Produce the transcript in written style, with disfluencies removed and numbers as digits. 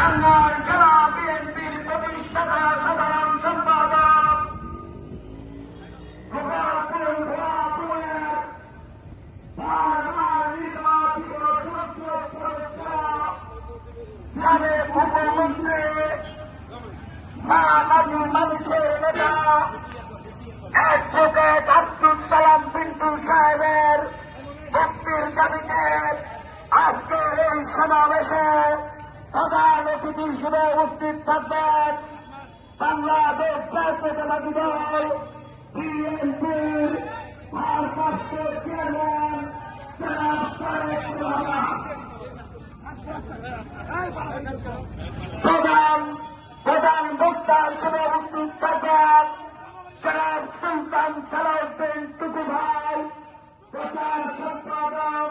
টাঙ্গাইল জেলা বিএনপির প্রতিষ্ঠাতা সাধারণ সম্পাদক নির্বাচিত সদস্য সাবেক উপমন্ত্রী মানুষের নেতা অ্যাডভোকেট আব্দুল সালাম পিন্টু সাহেবের মুক্তির দাবিতে আজকের এই সমাবেশে প্রধান অতিথি হিসেবে উপস্থিত থাকবেন বাংলাদেশ জাতীয়তাবাদী দল বিএনপির ভারপ্রাপ্ত চেয়ারম্যান জনাব তারেক রহমান, প্রধান বক্তা হিসেবে উপস্থিত থাকবেন জনাব সুলতান সালাউদ্দিন টুকু ভাই, প্রচার সম্পাদক